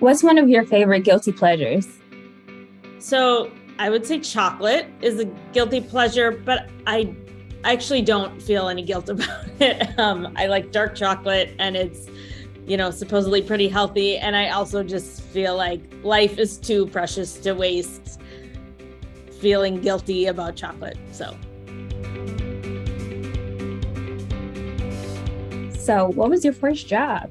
What's one of your favorite guilty pleasures? So I would say chocolate is a guilty pleasure, but I actually don't feel any guilt about it. I like dark chocolate and it's, supposedly pretty healthy. And I also just feel like life is too precious to waste feeling guilty about chocolate. So, what was your first job?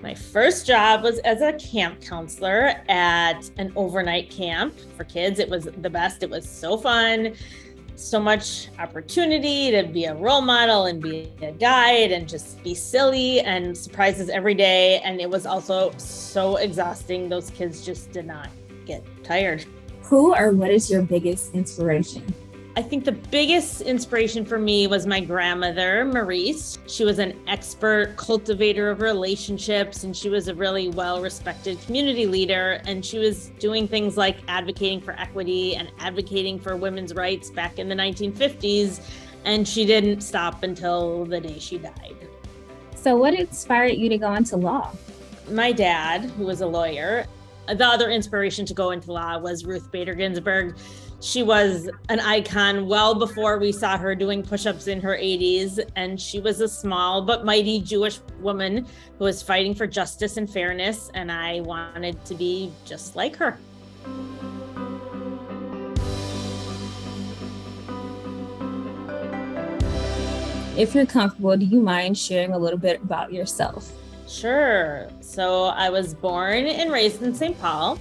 My first job was as a camp counselor at an overnight camp for kids. It was the best. It was so fun, so much opportunity to be a role model and be a guide and just be silly and surprises every day. And it was also so exhausting. Those kids just did not get tired. Who or what is your biggest inspiration? I think the biggest inspiration for me was my grandmother, Maurice. She was an expert cultivator of relationships, and she was a really well-respected community leader. And she was doing things like advocating for equity and advocating for women's rights back in the 1950s. And she didn't stop until the day she died. So what inspired you to go into law? My dad, who was a lawyer. The other inspiration to go into law was Ruth Bader Ginsburg. She was an icon well before we saw her doing push-ups in her 80s. And she was a small but mighty Jewish woman who was fighting for justice and fairness. And I wanted to be just like her. If you're comfortable, do you mind sharing a little bit about yourself? Sure. So I was born and raised in St. Paul,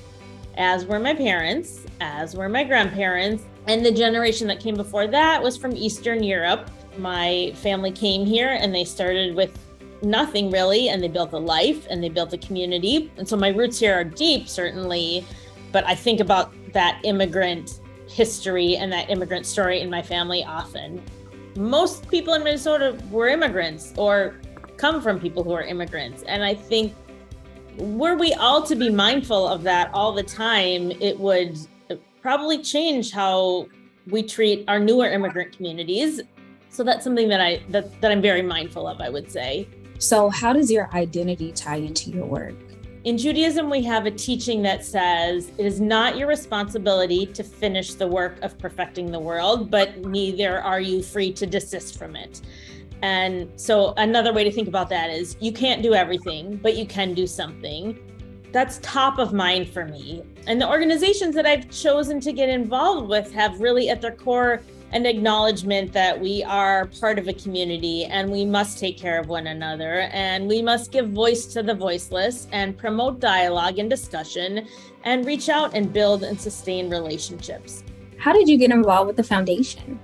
as were my parents, as were my grandparents. And the generation that came before that was from Eastern Europe. My family came here and they started with nothing really, and they built a life and they built a community. And so my roots here are deep, certainly, but I think about that immigrant history and that immigrant story in my family often. Most people in Minnesota were immigrants or come from people who are immigrants. And I think were we all to be mindful of that all the time, it would probably change how we treat our newer immigrant communities. So that's something that I'm very mindful of, I would say. So how does your identity tie into your work? In Judaism, we have a teaching that says it is not your responsibility to finish the work of perfecting the world, but neither are you free to desist from it. And so another way to think about that is you can't do everything, but you can do something. That's top of mind for me. And the organizations that I've chosen to get involved with have really at their core an acknowledgement that we are part of a community and we must take care of one another and we must give voice to the voiceless and promote dialogue and discussion and reach out and build and sustain relationships. How did you get involved with the foundation?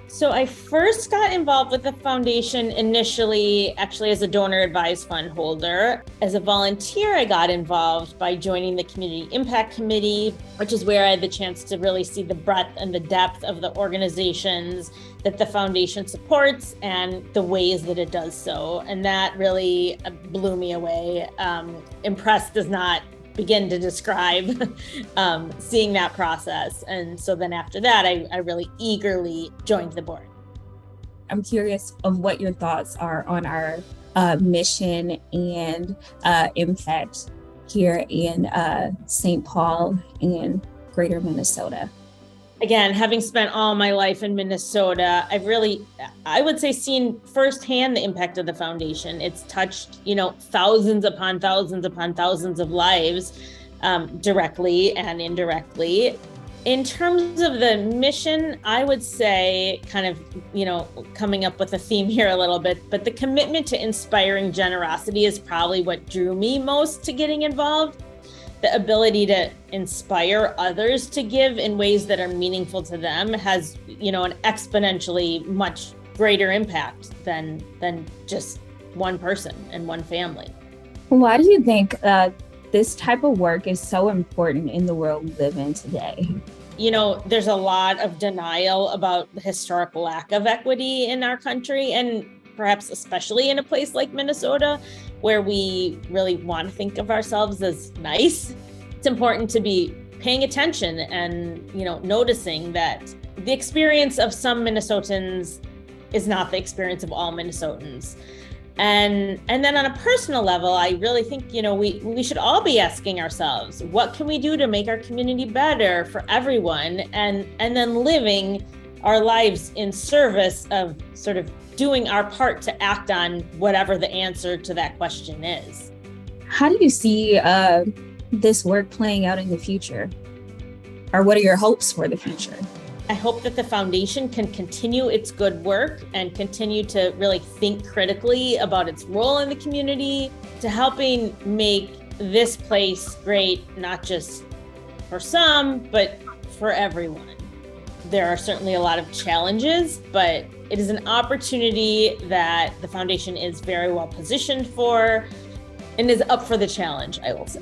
So I first got involved with the foundation initially, actually as a donor advised fund holder. As a volunteer, I got involved by joining the Community Impact Committee, which is where I had the chance to really see the breadth and the depth of the organizations that the foundation supports and the ways that it does so. And that really blew me away. Impressed does not begin to describe seeing that process. And so then after that, I really eagerly joined the board. I'm curious of what your thoughts are on our mission and impact here in St. Paul and Greater Minnesota. Again, having spent all my life in Minnesota, I've really, I would say, seen firsthand the impact of the foundation. It's touched, thousands upon thousands upon thousands of lives, directly and indirectly. In terms of the mission, I would say kind of, coming up with a theme here a little bit, but the commitment to inspiring generosity is probably what drew me most to getting involved. The ability to inspire others to give in ways that are meaningful to them has, an exponentially much greater impact than just one person and one family. Why do you think this type of work is so important in the world we live in today? There's a lot of denial about the historic lack of equity in our country, and perhaps especially in a place like Minnesota, where we really want to think of ourselves as nice. It's important to be paying attention and, noticing that the experience of some Minnesotans is not the experience of all Minnesotans. And then on a personal level, I really think, we should all be asking ourselves, what can we do to make our community better for everyone? And then living our lives in service of sort of doing our part to act on whatever the answer to that question is. How do you see this work playing out in the future? Or what are your hopes for the future? I hope that the foundation can continue its good work and continue to really think critically about its role in the community, to helping make this place great, not just for some, but for everyone. There are certainly a lot of challenges, but it is an opportunity that the foundation is very well positioned for and is up for the challenge, I will say.